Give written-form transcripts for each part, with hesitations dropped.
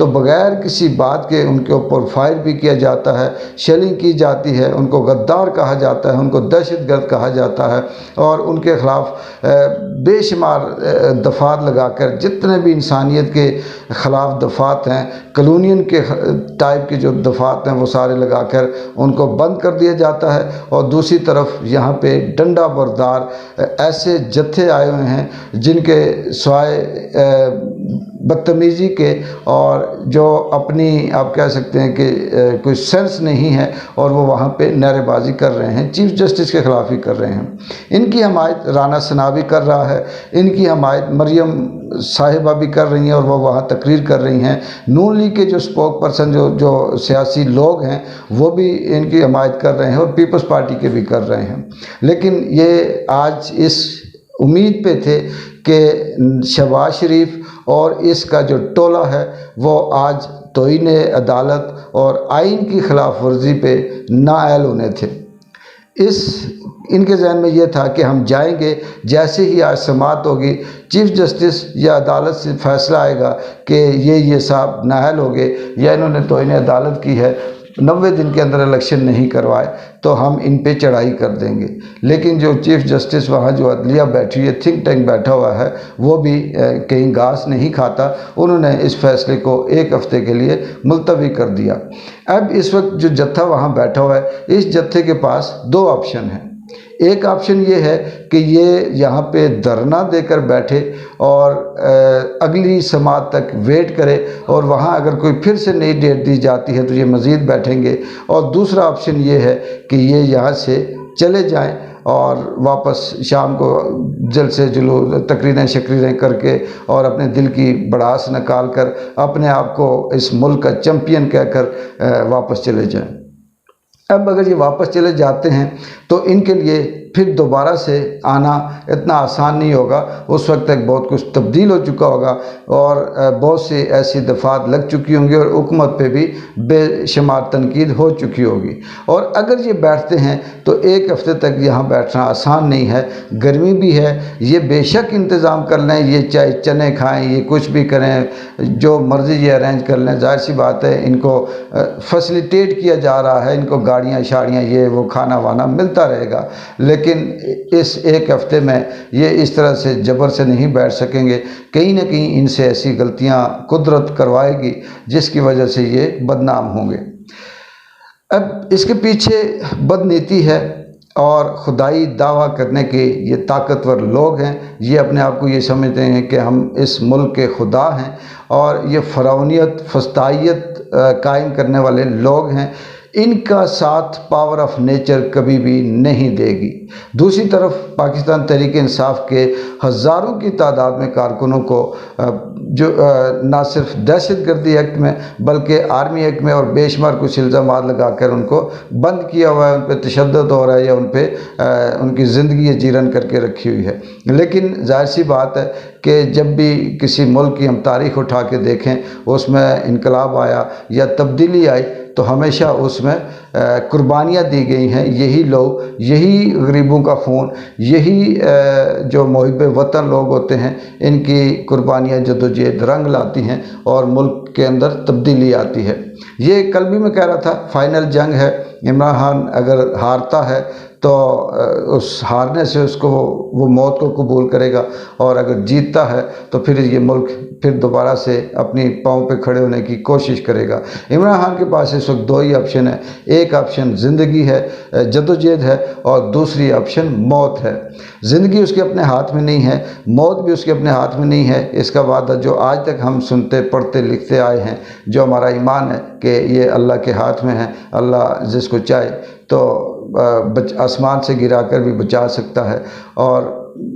تو بغیر کسی بات کے ان کے اوپر فائر بھی کیا جاتا ہے، شیلنگ کی جاتی ہے، ان کو غدار کہا جاتا ہے، ان کو دہشت گرد کہا جاتا ہے، اور ان کے خلاف بے شمار دفعات لگا کر جتنے بھی انسانیت کے خلاف دفعات ہیں، کلونین کے ٹائپ کے جو دفعات ہیں وہ سارے لگا کر ان کو بند کر دیا جاتا ہے۔ اور دوسری طرف یہاں پہ ڈنڈا بردار ایسے جتھے آئے ہوئے ہیں جن کے سوائے بدتمیزی کے اور جو اپنی آپ کہہ سکتے ہیں کہ کوئی سینس نہیں ہے، اور وہ وہاں پہ نعرے بازی کر رہے ہیں، چیف جسٹس کے خلاف ہی کر رہے ہیں۔ ان کی حمایت رانا ثناء بھی کر رہا ہے، ان کی حمایت مریم صاحبہ بھی کر رہی ہیں، اور وہ وہاں تقریر کر رہی ہیں۔ نون لیگ کے جو اسپوک پرسن جو سیاسی لوگ ہیں وہ بھی ان کی حمایت کر رہے ہیں، اور پیپلز پارٹی کے بھی کر رہے ہیں۔ لیکن یہ آج اس امید پہ تھے کہ شہباز شریف اور اس کا جو ٹولہ ہے وہ آج توہین عدالت اور آئین کی خلاف ورزی پہ نااہل ہونے تھے۔ ان کے ذہن میں یہ تھا کہ ہم جائیں گے، جیسے ہی آج سماعت ہوگی، چیف جسٹس یا عدالت سے فیصلہ آئے گا کہ یہ صاحب نااہل ہو گئے یا انہوں نے توہین عدالت کی ہے، 90 دن کے اندر الیکشن نہیں کروائے، تو ہم ان پہ چڑھائی کر دیں گے۔ لیکن جو چیف جسٹس وہاں جو عدلیہ بیٹھی ہے، تھنک ٹینک بیٹھا ہوا ہے، وہ بھی کہیں گھاس نہیں کھاتا، انہوں نے اس فیصلے کو 1 ہفتے کے لیے ملتوی کر دیا۔ اب اس وقت جو جتھا وہاں بیٹھا ہوا ہے، اس جتھے کے پاس 2 آپشن ہیں۔ ایک آپشن یہ ہے کہ یہ یہاں پہ دھرنا دے کر بیٹھے اور اگلی سماعت تک ویٹ کرے، اور وہاں اگر کوئی پھر سے نئی ڈیٹ دی جاتی ہے تو یہ مزید بیٹھیں گے۔ اور دوسرا آپشن یہ ہے کہ یہ یہاں سے چلے جائیں اور واپس شام کو جلسے جلوس تقریریں کر کے اور اپنے دل کی بڑاس نکال کر اپنے آپ کو اس ملک کا چیمپئن کہہ کر واپس چلے جائیں۔ اب اگر یہ واپس چلے جاتے ہیں تو ان کے لیے پھر دوبارہ سے آنا اتنا آسان نہیں ہوگا۔ اس وقت تک بہت کچھ تبدیل ہو چکا ہوگا، اور بہت سی ایسی دفعات لگ چکی ہوں گی، اور حکومت پہ بھی بے شمار تنقید ہو چکی ہوگی۔ اور اگر یہ بیٹھتے ہیں تو 1 ہفتے تک یہاں بیٹھنا آسان نہیں ہے، گرمی بھی ہے۔ یہ بے شک انتظام کر لیں، یہ چاہے چنے کھائیں، یہ کچھ بھی کریں، جو مرضی یہ ارینج کر لیں، ظاہر سی بات ہے ان کو فیسیلیٹیٹ کیا جا رہا ہے، ان کو گاڑیاں شاڑیاں یہ وہ کھانا وانا ملتا رہے گا، لیکن اس 1 ہفتے میں یہ اس طرح سے جبر سے نہیں بیٹھ سکیں گے۔ کہیں نہ کہیں ان سے ایسی غلطیاں قدرت کروائے گی جس کی وجہ سے یہ بدنام ہوں گے۔ اب اس کے پیچھے بدنیتی ہے اور خدائی دعویٰ کرنے کے یہ طاقتور لوگ ہیں، یہ اپنے آپ کو یہ سمجھتے ہیں کہ ہم اس ملک کے خدا ہیں، اور یہ فرعونیت فسطائیت قائم کرنے والے لوگ ہیں۔ ان کا ساتھ پاور آف نیچر کبھی بھی نہیں دے گی۔ دوسری طرف پاکستان تحریک انصاف کے ہزاروں کی تعداد میں کارکنوں کو جو نہ صرف دہشت گردی ایکٹ میں بلکہ آرمی ایکٹ میں اور بے شمار کچھ الزامات لگا کر ان کو بند کیا ہوا ہے، ان پہ تشدد ہو رہا ہے، یا ان پہ ان کی زندگی جیرن کر کے رکھی ہوئی ہے۔ لیکن ظاہر سی بات ہے کہ جب بھی کسی ملک کی ہم تاریخ اٹھا کے دیکھیں، اس میں انقلاب آیا یا تبدیلی آئی تو ہمیشہ اس میں قربانیاں دی گئی ہیں۔ یہی لوگ، یہی غریبوں کا خون، یہی جو محب وطن لوگ ہوتے ہیں، ان کی قربانیاں جدوجہد رنگ لاتی ہیں اور ملک کے اندر تبدیلی آتی ہے۔ یہ کل بھی میں کہہ رہا تھا، فائنل جنگ ہے۔ عمران خان اگر ہارتا ہے تو اس ہارنے سے اس کو وہ موت کو قبول کرے گا، اور اگر جیتتا ہے تو پھر یہ ملک پھر دوبارہ سے اپنی پاؤں پہ کھڑے ہونے کی کوشش کرے گا۔ عمران خان کے پاس اس وقت 2 ہی آپشن ہیں، ایک آپشن زندگی ہے، جدوجہد ہے، اور دوسری آپشن موت ہے۔ زندگی اس کے اپنے ہاتھ میں نہیں ہے، موت بھی اس کے اپنے ہاتھ میں نہیں ہے۔ اس کا وعدہ جو آج تک ہم سنتے پڑھتے لکھتے آئے ہیں، جو ہمارا ایمان ہے کہ یہ اللہ کے ہاتھ میں ہے، اللہ جس کو چاہے تو آسمان سے گرا کر بھی بچا سکتا ہے، اور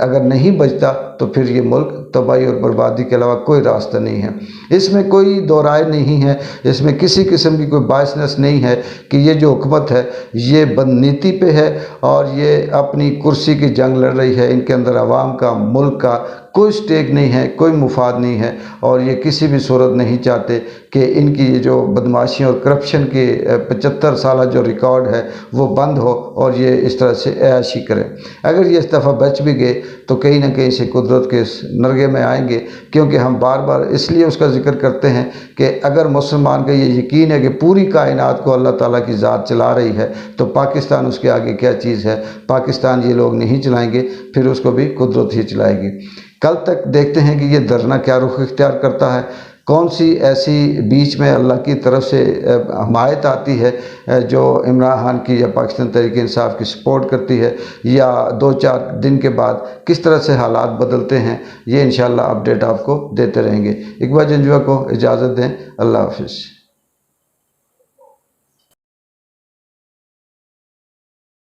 اگر نہیں بچتا تو پھر یہ ملک تباہی اور بربادی کے علاوہ کوئی راستہ نہیں ہے۔ اس میں کوئی دو رائے نہیں ہے، اس میں کسی قسم کی کوئی بائسنس نہیں ہے کہ یہ جو حکومت ہے یہ بدنیتی پہ ہے اور یہ اپنی کرسی کی جنگ لڑ رہی ہے۔ ان کے اندر عوام کا، ملک کا کوئی سٹیک نہیں ہے، کوئی مفاد نہیں ہے، اور یہ کسی بھی صورت نہیں چاہتے کہ ان کی یہ جو بدماشی اور کرپشن کے 75 سالہ جو ریکارڈ ہے وہ بند ہو اور یہ اس طرح سے عیاشی کریں۔ اگر یہ اس دفعہ بچ بھی گئے تو کہیں نہ کہیں سے قدرت قدرت کے اس نرگے میں آئیں گے، کیونکہ ہم بار بار اس لیے اس کا ذکر کرتے ہیں کہ اگر مسلمان کا یہ یقین ہے کہ پوری کائنات کو اللہ تعالیٰ کی ذات چلا رہی ہے تو پاکستان اس کے آگے کیا چیز ہے؟ پاکستان یہ لوگ نہیں چلائیں گے، پھر اس کو بھی قدرت ہی چلائے گی۔ کل تک دیکھتے ہیں کہ یہ دھرنا کیا رخ اختیار کرتا ہے، کون سی ایسی بیچ میں اللہ کی طرف سے حمایت آتی ہے جو عمران خان کی یا پاکستان تحریک انصاف کی سپورٹ کرتی ہے، یا 2-4 دن کے بعد کس طرح سے حالات بدلتے ہیں، یہ انشاءاللہ اپڈیٹ آپ کو دیتے رہیں گے۔ اقبال جنجوعہ کو اجازت دیں، اللہ حافظ۔